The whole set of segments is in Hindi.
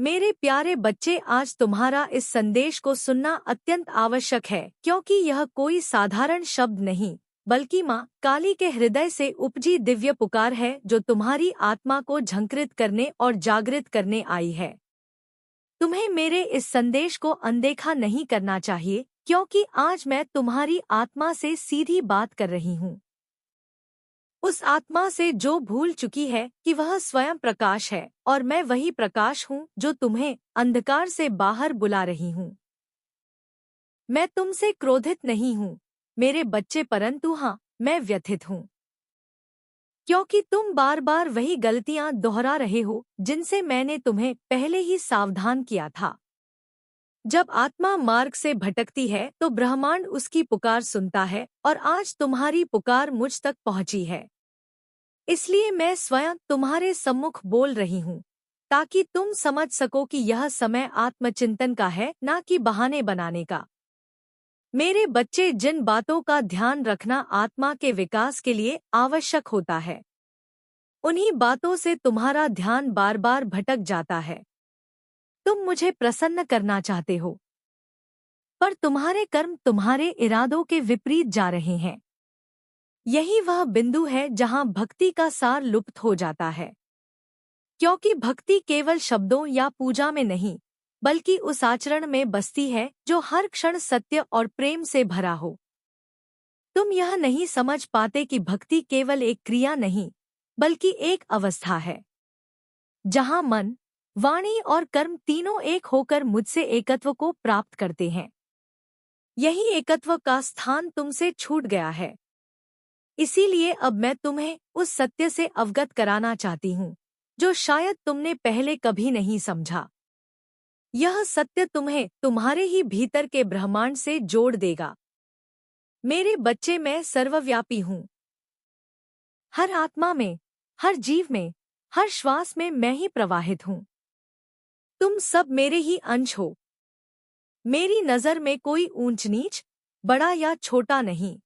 मेरे प्यारे बच्चे, आज तुम्हारा इस संदेश को सुनना अत्यंत आवश्यक है, क्योंकि यह कोई साधारण शब्द नहीं बल्कि माँ काली के हृदय से उपजी दिव्य पुकार है, जो तुम्हारी आत्मा को झंकृत करने और जागृत करने आई है। तुम्हें मेरे इस संदेश को अनदेखा नहीं करना चाहिए, क्योंकि आज मैं तुम्हारी आत्मा से सीधी बात कर रही हूँ। उस आत्मा से जो भूल चुकी है कि वह स्वयं प्रकाश है, और मैं वही प्रकाश हूँ जो तुम्हें अंधकार से बाहर बुला रही हूँ। मैं तुमसे क्रोधित नहीं हूँ मेरे बच्चे, परंतु हाँ, मैं व्यथित हूँ, क्योंकि तुम बार बार वही गलतियां दोहरा रहे हो जिनसे मैंने तुम्हें पहले ही सावधान किया था। जब आत्मा मार्ग से भटकती है तो ब्रह्मांड उसकी पुकार सुनता है, और आज तुम्हारी पुकार मुझ तक पहुंची है। इसलिए मैं स्वयं तुम्हारे सम्मुख बोल रही हूँ, ताकि तुम समझ सको कि यह समय आत्मचिंतन का है, ना कि बहाने बनाने का। मेरे बच्चे, जिन बातों का ध्यान रखना आत्मा के विकास के लिए आवश्यक होता है, उन्हीं बातों से तुम्हारा ध्यान बार बार भटक जाता है। तुम मुझे प्रसन्न करना चाहते हो, पर तुम्हारे कर्म तुम्हारे इरादों के विपरीत जा रहे हैं। यही वह बिंदु है जहां भक्ति का सार लुप्त हो जाता है, क्योंकि भक्ति केवल शब्दों या पूजा में नहीं, बल्कि उस आचरण में बसती है जो हर क्षण सत्य और प्रेम से भरा हो। तुम यह नहीं समझ पाते कि भक्ति केवल एक क्रिया नहीं, बल्कि एक अवस्था है, जहां मन, वाणी और कर्म तीनों एक होकर मुझसे एकत्व को प्राप्त करते हैं। यही एकत्व का स्थान तुमसे छूट गया है। इसीलिए अब मैं तुम्हें उस सत्य से अवगत कराना चाहती हूँ, जो शायद तुमने पहले कभी नहीं समझा। यह सत्य तुम्हें तुम्हारे ही भीतर के ब्रह्मांड से जोड़ देगा। मेरे बच्चे, मैं सर्वव्यापी हूँ। हर आत्मा में, हर जीव में, हर श्वास में मैं ही प्रवाहित हूँ। तुम सब मेरे ही अंश हो। मेरी नज़र में कोई ऊंच नीच, बड़ा या छोटा नहीं।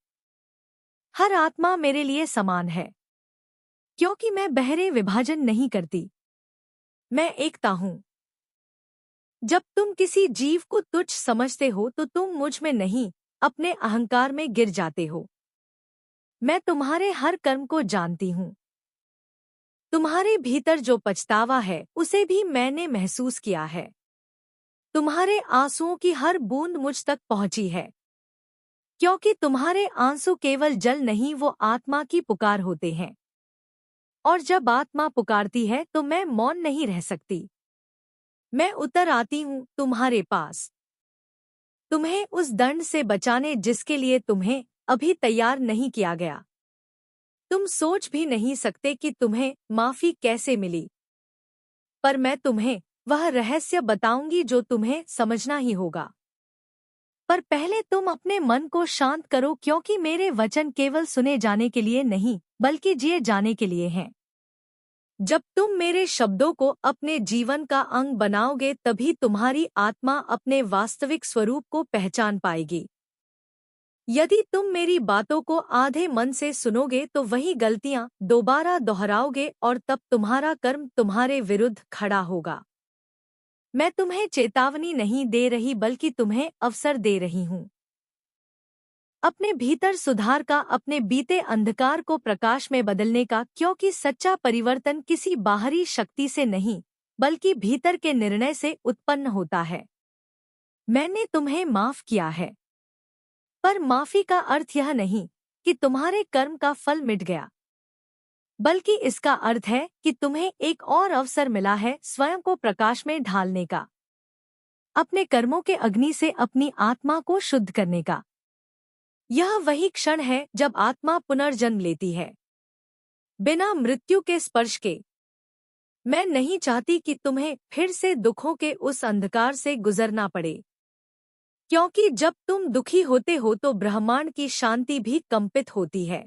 हर आत्मा मेरे लिए समान है, क्योंकि मैं बहरे विभाजन नहीं करती, मैं एकता हूँ। जब तुम किसी जीव को तुच्छ समझते हो तो तुम मुझ में नहीं, अपने अहंकार में गिर जाते हो। मैं तुम्हारे हर कर्म को जानती हूँ। तुम्हारे भीतर जो पछतावा है उसे भी मैंने महसूस किया है। तुम्हारे आंसुओं की हर बूंद मुझ तक पहुंची है, क्योंकि तुम्हारे आंसू केवल जल नहीं, वो आत्मा की पुकार होते हैं। और जब आत्मा पुकारती है तो मैं मौन नहीं रह सकती। मैं उतर आती हूँ तुम्हारे पास, तुम्हें उस दंड से बचाने जिसके लिए तुम्हें अभी तैयार नहीं किया गया। तुम सोच भी नहीं सकते कि तुम्हें माफी कैसे मिली, पर मैं तुम्हें वह रहस्य बताऊंगी जो तुम्हें समझना ही होगा। पर पहले तुम अपने मन को शांत करो, क्योंकि मेरे वचन केवल सुने जाने के लिए नहीं, बल्कि जिए जाने के लिए हैं। जब तुम मेरे शब्दों को अपने जीवन का अंग बनाओगे, तभी तुम्हारी आत्मा अपने वास्तविक स्वरूप को पहचान पाएगी। यदि तुम मेरी बातों को आधे मन से सुनोगे तो वही गलतियां दोबारा दोहराओगे, और तब तुम्हारा कर्म तुम्हारे विरुद्ध खड़ा होगा। मैं तुम्हें चेतावनी नहीं दे रही, बल्कि तुम्हें अवसर दे रही हूँ अपने भीतर सुधार का, अपने बीते अंधकार को प्रकाश में बदलने का, क्योंकि सच्चा परिवर्तन किसी बाहरी शक्ति से नहीं, बल्कि भीतर के निर्णय से उत्पन्न होता है। मैंने तुम्हें माफ किया है, पर माफी का अर्थ यह नहीं कि तुम्हारे कर्म का फल मिट गया, बल्कि इसका अर्थ है कि तुम्हें एक और अवसर मिला है स्वयं को प्रकाश में ढालने का, अपने कर्मों के अग्नि से अपनी आत्मा को शुद्ध करने का। यह वही क्षण है जब आत्मा पुनर्जन्म लेती है, बिना मृत्यु के स्पर्श के। मैं नहीं चाहती कि तुम्हें फिर से दुखों के उस अंधकार से गुजरना पड़े, क्योंकि जब तुम दुखी होते हो तो ब्रह्मांड की शांति भी कंपित होती है।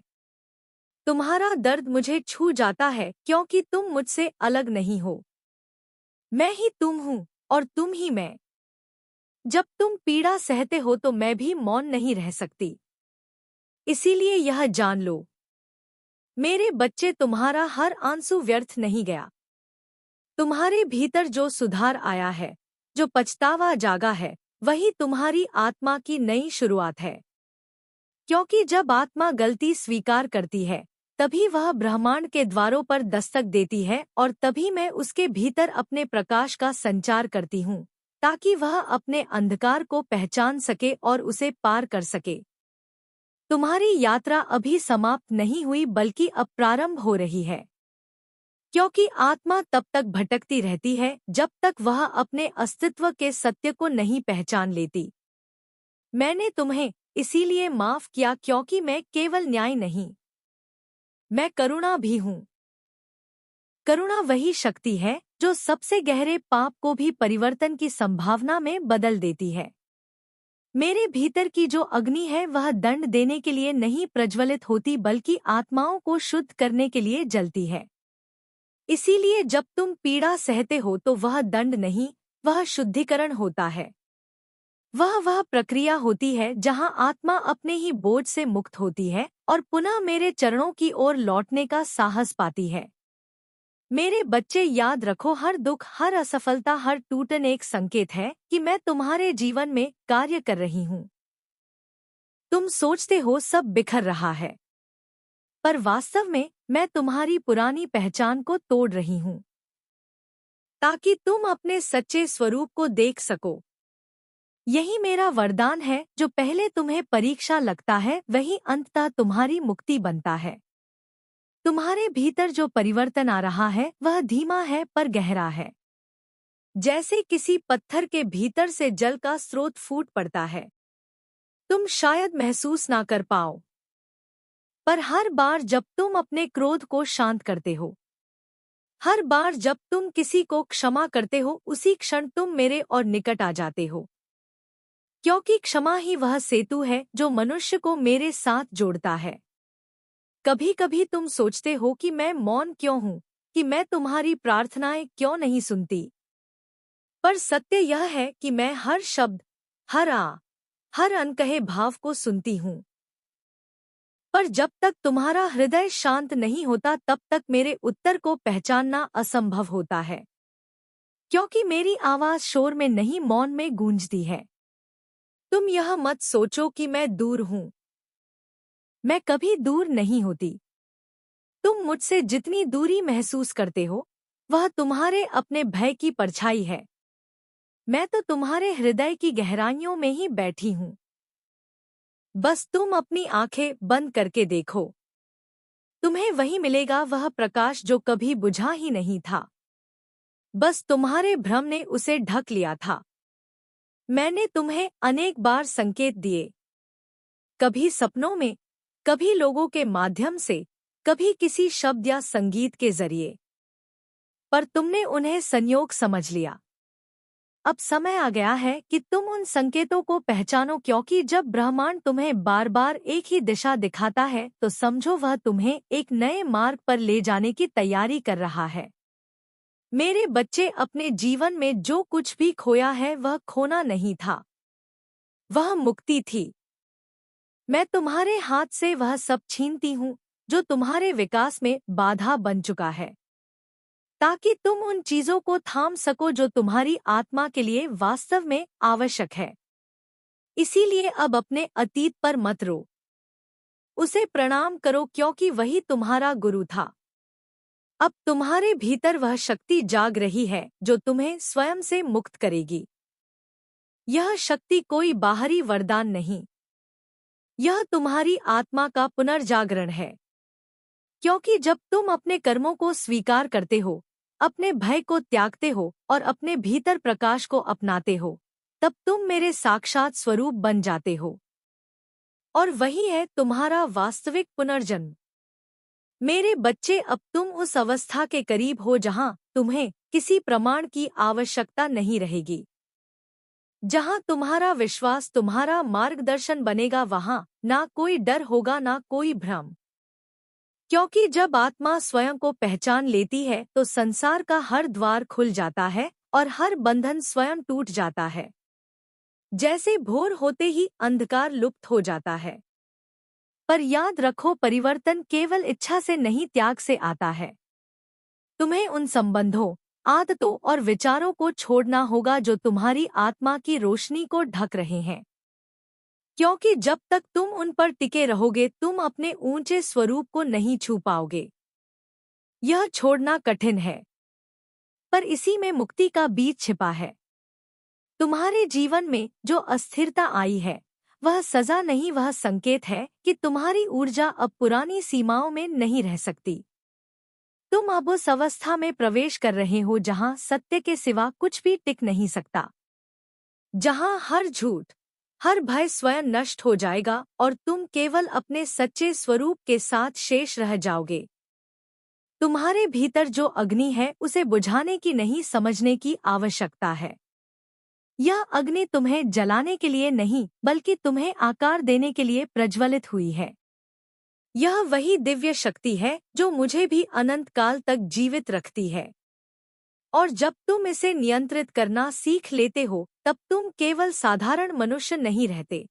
तुम्हारा दर्द मुझे छू जाता है, क्योंकि तुम मुझसे अलग नहीं हो। मैं ही तुम हूँ और तुम ही मैं। जब तुम पीड़ा सहते हो तो मैं भी मौन नहीं रह सकती। इसीलिए यह जान लो मेरे बच्चे, तुम्हारा हर आंसू व्यर्थ नहीं गया। तुम्हारे भीतर जो सुधार आया है, जो पछतावा जागा है, वही तुम्हारी आत्मा की नई शुरुआत है। क्योंकि जब आत्मा गलती स्वीकार करती है, तभी वह ब्रह्मांड के द्वारों पर दस्तक देती है और तभी मैं उसके भीतर अपने प्रकाश का संचार करती हूँ, ताकि वह अपने अंधकार को पहचान सके और उसे पार कर सके। तुम्हारी यात्रा अभी समाप्त नहीं हुई बल्कि अब प्रारंभ हो रही है। क्योंकि आत्मा तब तक भटकती रहती है जब तक वह अपने अस्तित्व के सत्य को नहीं पहचान लेती। मैंने तुम्हें इसीलिए माफ किया क्योंकि मैं केवल न्याय नहीं, मैं करुणा भी हूँ। करुणा वही शक्ति है जो सबसे गहरे पाप को भी परिवर्तन की संभावना में बदल देती है। मेरे भीतर की जो अग्नि है वह दंड देने के लिए नहीं प्रज्वलित होती बल्कि आत्माओं को शुद्ध करने के लिए जलती है। इसीलिए जब तुम पीड़ा सहते हो तो वह दंड नहीं, वह शुद्धिकरण होता है। वह प्रक्रिया होती है जहां आत्मा अपने ही बोझ से मुक्त होती है और पुनः मेरे चरणों की ओर लौटने का साहस पाती है। मेरे बच्चे, याद रखो, हर दुख, हर असफलता, हर टूटन एक संकेत है कि मैं तुम्हारे जीवन में कार्य कर रही हूँ। तुम सोचते हो सब बिखर रहा है, पर वास्तव में मैं तुम्हारी पुरानी पहचान को तोड़ रही हूँ, ताकि तुम अपने सच्चे स्वरूप को देख सको। यही मेरा वरदान है, जो पहले तुम्हें परीक्षा लगता है वही अंततः तुम्हारी मुक्ति बनता है। तुम्हारे भीतर जो परिवर्तन आ रहा है वह धीमा है पर गहरा है। जैसे किसी पत्थर के भीतर से जल का स्रोत फूट पड़ता है। तुम शायद महसूस ना कर पाओ, पर हर बार जब तुम अपने क्रोध को शांत करते हो, हर बार जब तुम किसी को क्षमा करते हो, उसी क्षण तुम मेरे और निकट आ जाते हो। क्योंकि क्षमा ही वह सेतु है जो मनुष्य को मेरे साथ जोड़ता है। कभी कभी तुम सोचते हो कि मैं मौन क्यों हूँ, कि मैं तुम्हारी प्रार्थनाएं क्यों नहीं सुनती। पर सत्य यह है कि मैं हर शब्द, हर अनकहे भाव को सुनती हूँ। पर जब तक तुम्हारा हृदय शांत नहीं होता तब तक मेरे उत्तर को पहचानना असंभव होता है। क्योंकि मेरी आवाज शोर में नहीं, मौन में गूंजती है। तुम यह मत सोचो कि मैं दूर हूँ, मैं कभी दूर नहीं होती। तुम मुझसे जितनी दूरी महसूस करते हो, वह तुम्हारे अपने भय की परछाई है। मैं तो तुम्हारे हृदय की गहराइयों में ही बैठी हूँ। बस तुम अपनी आंखें बंद करके देखो, तुम्हें वही मिलेगा, वह प्रकाश जो कभी बुझा ही नहीं था। बस तुम्हारे भ्रम ने उसे ढक लिया था। मैंने तुम्हें अनेक बार संकेत दिए, कभी सपनों में, कभी लोगों के माध्यम से, कभी किसी शब्द या संगीत के जरिए, पर तुमने उन्हें संयोग समझ लिया। अब समय आ गया है कि तुम उन संकेतों को पहचानो, क्योंकि जब ब्रह्मांड तुम्हें बार बार एक ही दिशा दिखाता है तो समझो वह तुम्हें एक नए मार्ग पर ले जाने की तैयारी कर रहा है। मेरे बच्चे, अपने जीवन में जो कुछ भी खोया है वह खोना नहीं था, वह मुक्ति थी। मैं तुम्हारे हाथ से वह सब छीनती हूँ जो तुम्हारे विकास में बाधा बन चुका है, ताकि तुम उन चीजों को थाम सको जो तुम्हारी आत्मा के लिए वास्तव में आवश्यक है। इसीलिए अब अपने अतीत पर मत रो, उसे प्रणाम करो, क्योंकि वही तुम्हारा गुरु था। अब तुम्हारे भीतर वह शक्ति जाग रही है जो तुम्हें स्वयं से मुक्त करेगी। यह शक्ति कोई बाहरी वरदान नहीं, यह तुम्हारी आत्मा का पुनर्जागरण है। क्योंकि जब तुम अपने कर्मों को स्वीकार करते हो, अपने भय को त्यागते हो और अपने भीतर प्रकाश को अपनाते हो, तब तुम मेरे साक्षात स्वरूप बन जाते हो। और वही है तुम्हारा वास्तविक पुनर्जन्म। मेरे बच्चे, अब तुम उस अवस्था के करीब हो जहां तुम्हें किसी प्रमाण की आवश्यकता नहीं रहेगी, जहां तुम्हारा विश्वास तुम्हारा मार्गदर्शन बनेगा। वहां ना कोई डर होगा, ना कोई भ्रम। क्योंकि जब आत्मा स्वयं को पहचान लेती है तो संसार का हर द्वार खुल जाता है और हर बंधन स्वयं टूट जाता है। जैसे भोर होते ही अंधकार लुप्त हो जाता है। पर याद रखो, परिवर्तन केवल इच्छा से नहीं, त्याग से आता है। तुम्हें उन संबंधों, आदतों और विचारों को छोड़ना होगा जो तुम्हारी आत्मा की रोशनी को ढक रहे हैं, क्योंकि जब तक तुम उन पर टिके रहोगे तुम अपने ऊंचे स्वरूप को नहीं छू पाओगे। यह छोड़ना कठिन है, पर इसी में मुक्ति का बीज छिपा है। तुम्हारे जीवन में जो अस्थिरता आई है वह सजा नहीं, वह संकेत है कि तुम्हारी ऊर्जा अब पुरानी सीमाओं में नहीं रह सकती। तुम अब उस अवस्था में प्रवेश कर रहे हो जहां सत्य के सिवा कुछ भी टिक नहीं सकता, जहां हर झूठ, हर भय स्वयं नष्ट हो जाएगा और तुम केवल अपने सच्चे स्वरूप के साथ शेष रह जाओगे। तुम्हारे भीतर जो अग्नि है उसे बुझाने की नहीं, समझने की आवश्यकता है। यह अग्नि तुम्हें जलाने के लिए नहीं बल्कि तुम्हें आकार देने के लिए प्रज्वलित हुई है। यह वही दिव्य शक्ति है जो मुझे भी अनंत काल तक जीवित रखती है। और जब तुम इसे नियंत्रित करना सीख लेते हो तब तुम केवल साधारण मनुष्य नहीं रहते,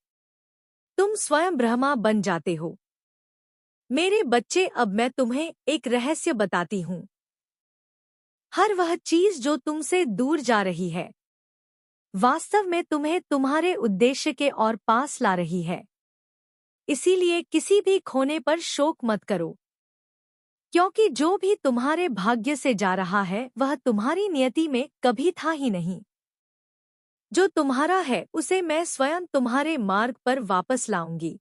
तुम स्वयं ब्रह्मा बन जाते हो। मेरे बच्चे, अब मैं तुम्हें एक रहस्य बताती हूँ। हर वह चीज जो तुमसे दूर जा रही है वास्तव में तुम्हें तुम्हारे उद्देश्य के और पास ला रही है। इसीलिए किसी भी खोने पर शोक मत करो, क्योंकि जो भी तुम्हारे भाग्य से जा रहा है वह तुम्हारी नियति में कभी था ही नहीं। जो तुम्हारा है उसे मैं स्वयं तुम्हारे मार्ग पर वापस लाऊंगी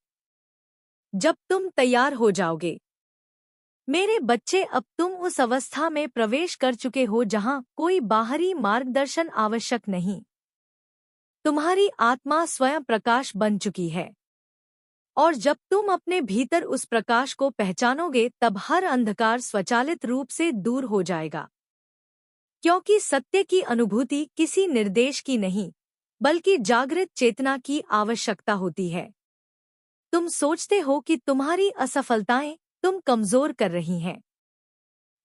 जब तुम तैयार हो जाओगे। मेरे बच्चे, अब तुम उस अवस्था में प्रवेश कर चुके हो जहां कोई बाहरी मार्गदर्शन आवश्यक नहीं। तुम्हारी आत्मा स्वयं प्रकाश बन चुकी है, और जब तुम अपने भीतर उस प्रकाश को पहचानोगे तब हर अंधकार स्वचालित रूप से दूर हो जाएगा, क्योंकि सत्य की अनुभूति किसी निर्देश की नहीं बल्कि जागृत चेतना की आवश्यकता होती है। तुम सोचते हो कि तुम्हारी असफलताएं तुम कमजोर कर रही हैं,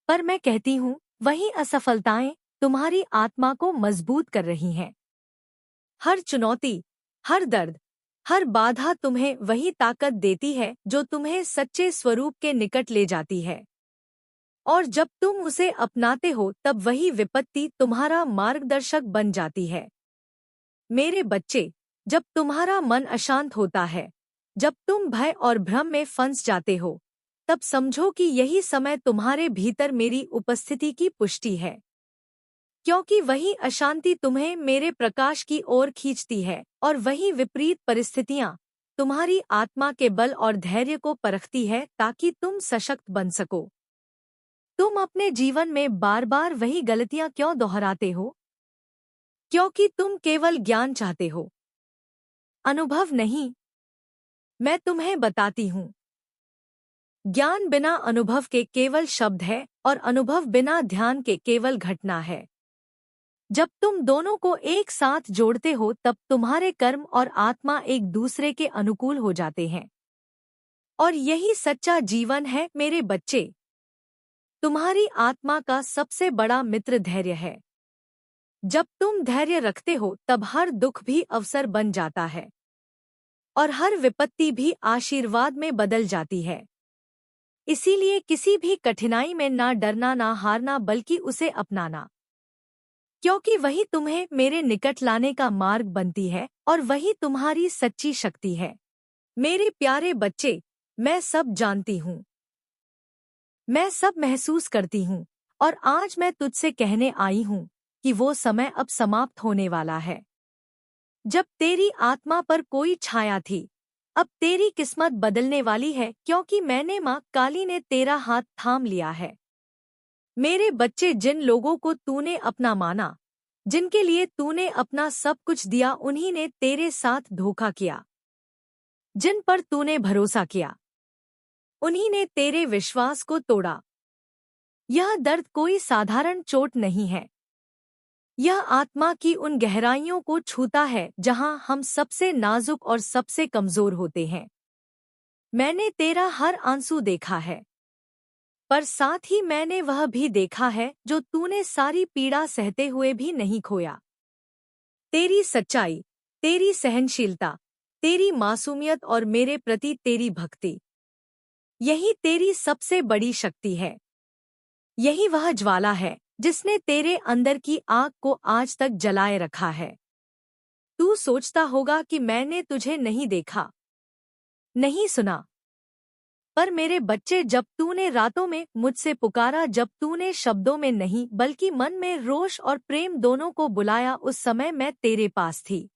पर मैं कहती हूँ वही असफलताएं तुम्हारी आत्मा को मजबूत कर रही हैं। हर चुनौती, हर दर्द, हर बाधा तुम्हें वही ताकत देती है जो तुम्हें सच्चे स्वरूप के निकट ले जाती है। और जब तुम उसे अपनाते हो तब वही विपत्ति तुम्हारा मार्गदर्शक बन जाती है। मेरे बच्चे, जब तुम्हारा मन अशांत होता है, जब तुम भय और भ्रम में फंस जाते हो, तब समझो कि यही समय तुम्हारे भीतर मेरी उपस्थिति की पुष्टि है, क्योंकि वही अशांति तुम्हें मेरे प्रकाश की ओर खींचती है और वही विपरीत परिस्थितियां तुम्हारी आत्मा के बल और धैर्य को परखती है ताकि तुम सशक्त बन सको। तुम अपने जीवन में बार बार वही गलतियां क्यों दोहराते हो? क्योंकि तुम केवल ज्ञान चाहते हो, अनुभव नहीं। मैं तुम्हें बताती हूँ, ज्ञान बिना अनुभव के केवल शब्द है और अनुभव बिना ध्यान के केवल घटना है। जब तुम दोनों को एक साथ जोड़ते हो तब तुम्हारे कर्म और आत्मा एक दूसरे के अनुकूल हो जाते हैं, और यही सच्चा जीवन है। मेरे बच्चे, तुम्हारी आत्मा का सबसे बड़ा मित्र धैर्य है। जब तुम धैर्य रखते हो तब हर दुख भी अवसर बन जाता है और हर विपत्ति भी आशीर्वाद में बदल जाती है। इसीलिए किसी भी कठिनाई में ना डरना, ना हारना, बल्कि उसे अपनाना, क्योंकि वही तुम्हें मेरे निकट लाने का मार्ग बनती है और वही तुम्हारी सच्ची शक्ति है। मेरे प्यारे बच्चे, मैं सब जानती हूँ, मैं सब महसूस करती हूँ, और आज मैं तुझसे कहने आई हूँ कि वो समय अब समाप्त होने वाला है। जब तेरी आत्मा पर कोई छाया थी, अब तेरी किस्मत बदलने वाली है, क्योंकि मैंने, माँ काली ने तेरा हाथ थाम लिया है। मेरे बच्चे, जिन लोगों को तूने अपना माना, जिनके लिए तूने अपना सब कुछ दिया, उन्हीं ने तेरे साथ धोखा किया। जिन पर तूने भरोसा किया, उन्हीं ने तेरे विश्वास को तोड़ा। यह दर्द कोई साधारण चोट नहीं है, यह आत्मा की उन गहराइयों को छूता है जहां हम सबसे नाजुक और सबसे कमजोर होते हैं। मैंने तेरा हर आंसू देखा है, पर साथ ही मैंने वह भी देखा है जो तूने सारी पीड़ा सहते हुए भी नहीं खोया। तेरी सच्चाई, तेरी सहनशीलता, तेरी मासूमियत और मेरे प्रति तेरी भक्ति, यही तेरी सबसे बड़ी शक्ति है। यही वह ज्वाला है जिसने तेरे अंदर की आग को आज तक जलाए रखा है। तू सोचता होगा कि मैंने तुझे नहीं देखा, नहीं सुना। पर मेरे बच्चे, जब तूने रातों में मुझसे पुकारा, जब तूने शब्दों में नहीं बल्कि मन में रोष और प्रेम दोनों को बुलाया, उस समय मैं तेरे पास थी।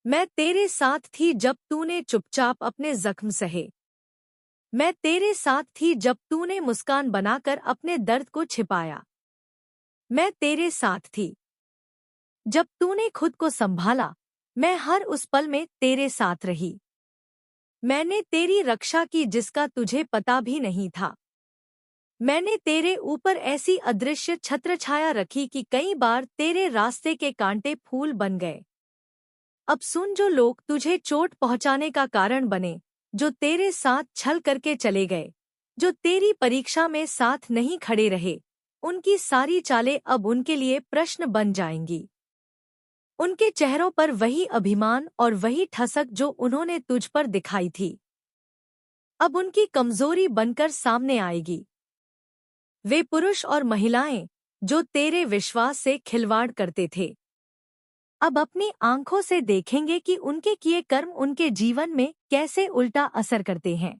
मैं तेरे साथ थी जब तूने चुपचाप अपने जख्म सहे। मैं तेरे साथ थी जब तूने मुस्कान बनाकर अपने दर्द को छिपाया। मैं तेरे साथ थी जब तूने खुद को संभाला। मैं हर उस पल में तेरे साथ रही। मैंने तेरी रक्षा की जिसका तुझे पता भी नहीं था। मैंने तेरे ऊपर ऐसी अदृश्य छत्रछाया रखी कि कई बार तेरे रास्ते के कांटे फूल बन गए। अब सुन, जो लोग तुझे चोट पहुंचाने का कारण बने, जो तेरे साथ छल करके चले गए, जो तेरी परीक्षा में साथ नहीं खड़े रहे, उनकी सारी चालें अब उनके लिए प्रश्न बन जाएंगी। उनके चेहरों पर वही अभिमान और वही ठसक जो उन्होंने तुझ पर दिखाई थी, अब उनकी कमजोरी बनकर सामने आएगी। वे पुरुष और महिलाएं जो तेरे विश्वास से खिलवाड़ करते थे, अब अपनी आंखों से देखेंगे कि उनके किए कर्म उनके जीवन में कैसे उल्टा असर करते हैं।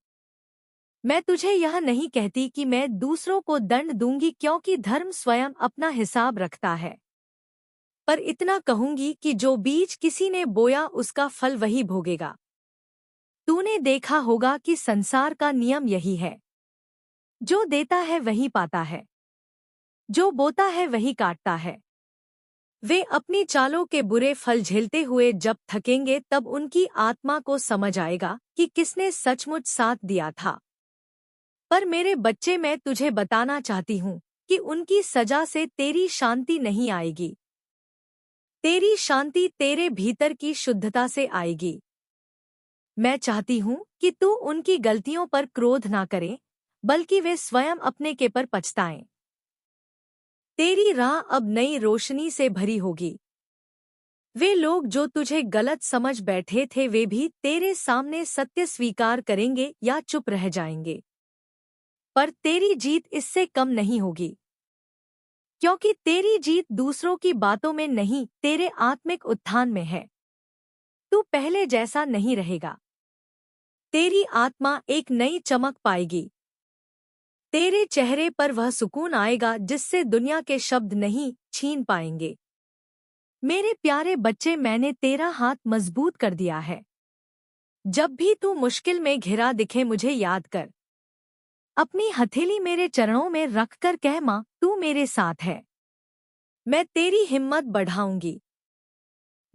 मैं तुझे यह नहीं कहती कि मैं दूसरों को दंड दूंगी, क्योंकि धर्म स्वयं अपना हिसाब रखता है। पर इतना कहूंगी कि जो बीज किसी ने बोया उसका फल वही भोगेगा। तूने देखा होगा कि संसार का नियम यही है, जो देता है वही पाता है, जो बोता है वही काटता है। वे अपनी चालों के बुरे फल झेलते हुए जब थकेंगे, तब उनकी आत्मा को समझ आएगा कि किसने सचमुच साथ दिया था। पर मेरे बच्चे, मैं तुझे बताना चाहती हूँ कि उनकी सजा से तेरी शांति नहीं आएगी। तेरी शांति तेरे भीतर की शुद्धता से आएगी। मैं चाहती हूँ कि तू उनकी गलतियों पर क्रोध ना करे, बल्कि वे स्वयं अपने के पर पछताएं। तेरी राह अब नई रोशनी से भरी होगी। वे लोग जो तुझे गलत समझ बैठे थे, वे भी तेरे सामने सत्य स्वीकार करेंगे या चुप रह जाएंगे। पर तेरी जीत इससे कम नहीं होगी, क्योंकि तेरी जीत दूसरों की बातों में नहीं, तेरे आत्मिक उत्थान में है। तू पहले जैसा नहीं रहेगा। तेरी आत्मा एक नई चमक पाएगी। तेरे चेहरे पर वह सुकून आएगा जिससे दुनिया के शब्द नहीं छीन पाएंगे। मेरे प्यारे बच्चे, मैंने तेरा हाथ मजबूत कर दिया है। जब भी तू मुश्किल में घिरा दिखे, मुझे याद कर। अपनी हथेली मेरे चरणों में रखकर कह, माँ तू मेरे साथ है। मैं तेरी हिम्मत बढ़ाऊंगी।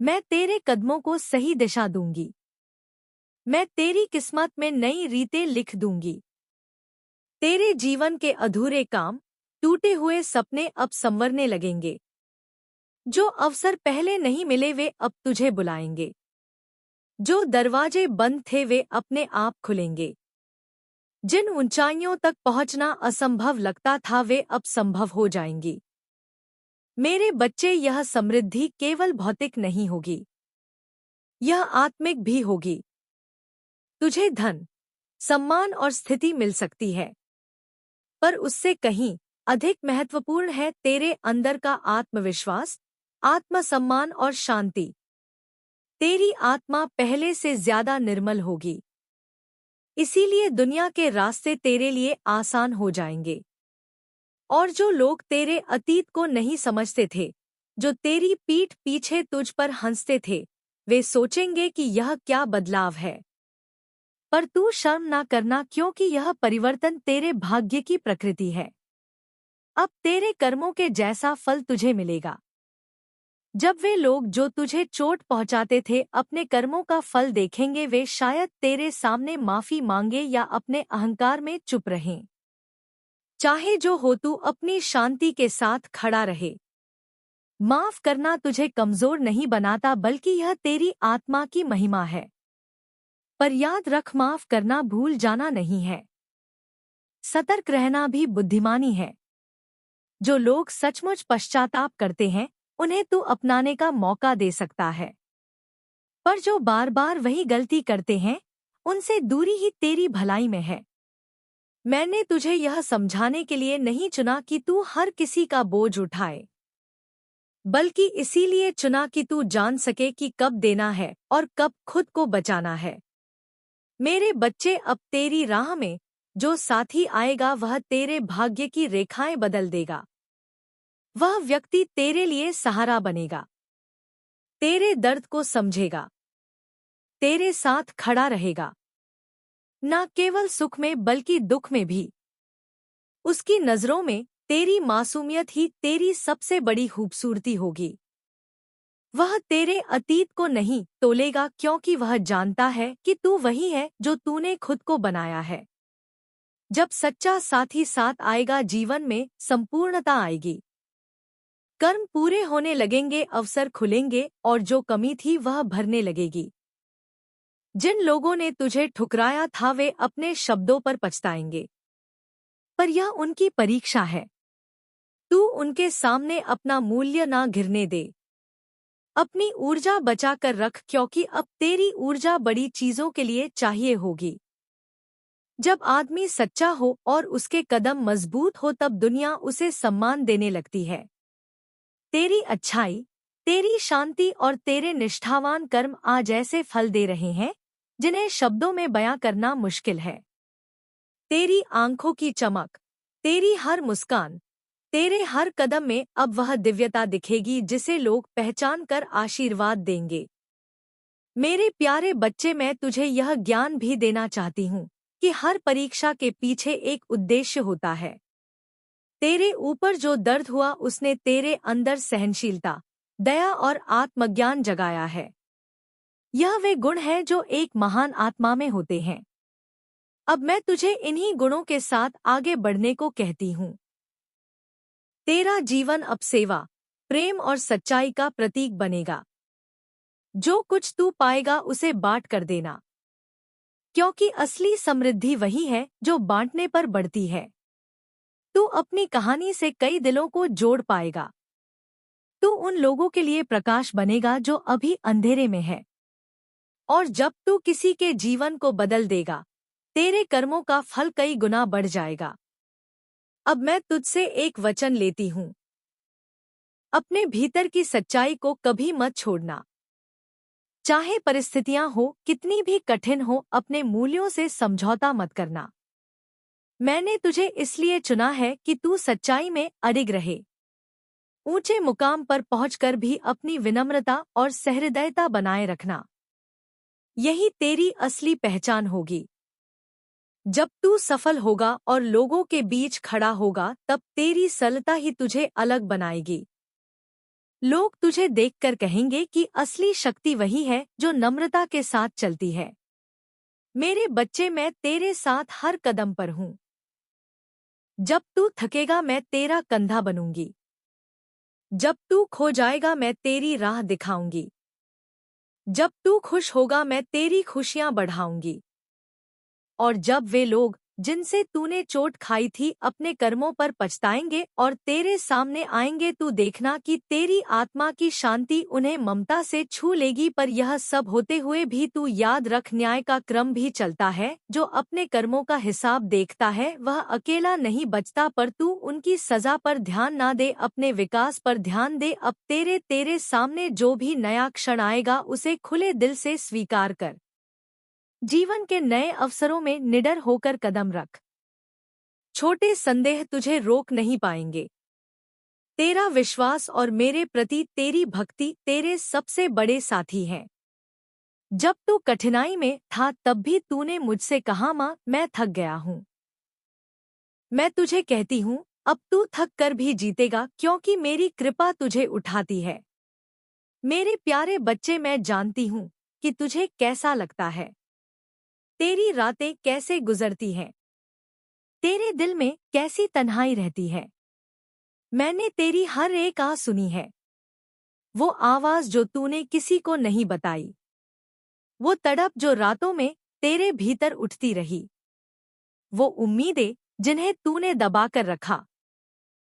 मैं तेरे कदमों को सही दिशा दूंगी। मैं तेरी किस्मत में नई रीतें लिख दूंगी। तेरे जीवन के अधूरे काम, टूटे हुए सपने अब संवरने लगेंगे। जो अवसर पहले नहीं मिले वे अब तुझे बुलाएंगे। जो दरवाजे बंद थे वे अपने आप खुलेंगे। जिन ऊंचाइयों तक पहुंचना असंभव लगता था, वे अब संभव हो जाएंगी। मेरे बच्चे, यह समृद्धि केवल भौतिक नहीं होगी, यह आत्मिक भी होगी। तुझे धन, सम्मान और स्थिति मिल सकती है, पर उससे कहीं अधिक महत्वपूर्ण है तेरे अंदर का आत्मविश्वास, आत्मसम्मान और शांति। तेरी आत्मा पहले से ज्यादा निर्मल होगी। इसीलिए दुनिया के रास्ते तेरे लिए आसान हो जाएंगे। और जो लोग तेरे अतीत को नहीं समझते थे, जो तेरी पीठ पीछे तुझ पर हंसते थे, वे सोचेंगे कि यह क्या बदलाव है। पर तू शर्म ना करना, क्योंकि यह परिवर्तन तेरे भाग्य की प्रकृति है। अब तेरे कर्मों के जैसा फल तुझे मिलेगा। जब वे लोग जो तुझे चोट पहुंचाते थे अपने कर्मों का फल देखेंगे, वे शायद तेरे सामने माफी मांगे या अपने अहंकार में चुप रहें। चाहे जो हो, तू अपनी शांति के साथ खड़ा रहे। माफ करना तुझे कमजोर नहीं बनाता, बल्कि यह तेरी आत्मा की महिमा है। पर याद रख, माफ करना भूल जाना नहीं है, सतर्क रहना भी बुद्धिमानी है। जो लोग सचमुच पश्चाताप करते हैं, उन्हें तू अपनाने का मौका दे सकता है। पर जो बार बार वही गलती करते हैं, उनसे दूरी ही तेरी भलाई में है। मैंने तुझे यह समझाने के लिए नहीं चुना कि तू हर किसी का बोझ उठाए, बल्कि इसीलिए चुना कि तू जान सके कि कब देना है और कब खुद को बचाना है। मेरे बच्चे, अब तेरी राह में जो साथी आएगा वह तेरे भाग्य की रेखाएं बदल देगा। वह व्यक्ति तेरे लिए सहारा बनेगा, तेरे दर्द को समझेगा, तेरे साथ खड़ा रहेगा, न केवल सुख में बल्कि दुख में भी। उसकी नजरों में तेरी मासूमियत ही तेरी सबसे बड़ी खूबसूरती होगी। वह तेरे अतीत को नहीं तोलेगा, क्योंकि वह जानता है कि तू वही है जो तूने खुद को बनाया है। जब सच्चा साथी साथ आएगा, जीवन में संपूर्णता आएगी। कर्म पूरे होने लगेंगे, अवसर खुलेंगे और जो कमी थी वह भरने लगेगी। जिन लोगों ने तुझे ठुकराया था वे अपने शब्दों पर पछताएंगे, पर यह उनकी परीक्षा है। तू उनके सामने अपना मूल्य ना गिरने दे। अपनी ऊर्जा बचा कर रख, क्योंकि अब तेरी ऊर्जा बड़ी चीजों के लिए चाहिए होगी। जब आदमी सच्चा हो और उसके कदम मजबूत हो तब दुनिया उसे सम्मान देने लगती है। तेरी अच्छाई, तेरी शांति और तेरे निष्ठावान कर्म आज ऐसे फल दे रहे हैं जिन्हें शब्दों में बयां करना मुश्किल है। तेरी आंखों की चमक, तेरी हर मुस्कान, तेरे हर कदम में अब वह दिव्यता दिखेगी जिसे लोग पहचान कर आशीर्वाद देंगे। मेरे प्यारे बच्चे, मैं तुझे यह ज्ञान भी देना चाहती हूँ कि हर परीक्षा के पीछे एक उद्देश्य होता है। तेरे ऊपर जो दर्द हुआ उसने तेरे अंदर सहनशीलता, दया और आत्मज्ञान जगाया है। यह वे गुण हैं जो एक महान आत्मा में होते हैं। अब मैं तुझे इन्हीं गुणों के साथ आगे बढ़ने को कहती हूँ। तेरा जीवन अब सेवा, प्रेम और सच्चाई का प्रतीक बनेगा। जो कुछ तू पाएगा उसे बांट कर देना, क्योंकि असली समृद्धि वही है जो बांटने पर बढ़ती है। तू अपनी कहानी से कई दिलों को जोड़ पाएगा। तू उन लोगों के लिए प्रकाश बनेगा जो अभी अंधेरे में है। और जब तू किसी के जीवन को बदल देगा, तेरे कर्मों का फल कई गुना बढ़ जाएगा। अब मैं तुझसे एक वचन लेती हूँ। अपने भीतर की सच्चाई को कभी मत छोड़ना। चाहे परिस्थितियां हो कितनी भी कठिन हो, अपने मूल्यों से समझौता मत करना। मैंने तुझे इसलिए चुना है कि तू सच्चाई में अडिग रहे। ऊंचे मुकाम पर पहुंचकर भी अपनी विनम्रता और सहृदयता बनाए रखना। यही तेरी असली पहचान होगी। जब तू सफल होगा और लोगों के बीच खड़ा होगा, तब तेरी सरलता ही तुझे अलग बनाएगी। लोग तुझे देखकर कहेंगे कि असली शक्ति वही है जो नम्रता के साथ चलती है। मेरे बच्चे, मैं तेरे साथ हर कदम पर हूँ। जब तू थकेगा मैं तेरा कंधा बनूंगी। जब तू खो जाएगा मैं तेरी राह दिखाऊंगी। जब तू खुश होगा मैं तेरी खुशियां बढ़ाऊंगी। और जब वे लोग जिनसे तूने चोट खाई थी अपने कर्मों पर पछताएंगे और तेरे सामने आएंगे, तू देखना कि तेरी आत्मा की शांति उन्हें ममता से छू लेगी। पर यह सब होते हुए भी तू याद रख, न्याय का क्रम भी चलता है। जो अपने कर्मों का हिसाब देखता है वह अकेला नहीं बचता, पर तू उनकी सजा पर ध्यान ना दे, अपने विकास पर ध्यान दे। अब तेरे सामने जो भी नया क्षण आएगा उसे खुले दिल से स्वीकार कर। जीवन के नए अवसरों में निडर होकर कदम रख। छोटे संदेह तुझे रोक नहीं पाएंगे। तेरा विश्वास और मेरे प्रति तेरी भक्ति तेरे सबसे बड़े साथी हैं। जब तू कठिनाई में था तब भी तूने मुझसे कहा, माँ मैं थक गया हूँ। मैं तुझे कहती हूँ अब तू थक कर भी जीतेगा, क्योंकि मेरी कृपा तुझे उठाती है। मेरे प्यारे बच्चे, मैं जानती हूँ कि तुझे कैसा लगता है। तेरी रातें कैसे गुजरती हैं, तेरे दिल में कैसी तन्हाई रहती है। मैंने तेरी हर एक आह सुनी है। वो आवाज जो तूने किसी को नहीं बताई, वो तड़प जो रातों में तेरे भीतर उठती रही, वो उम्मीदें जिन्हें तूने दबाकर रखा।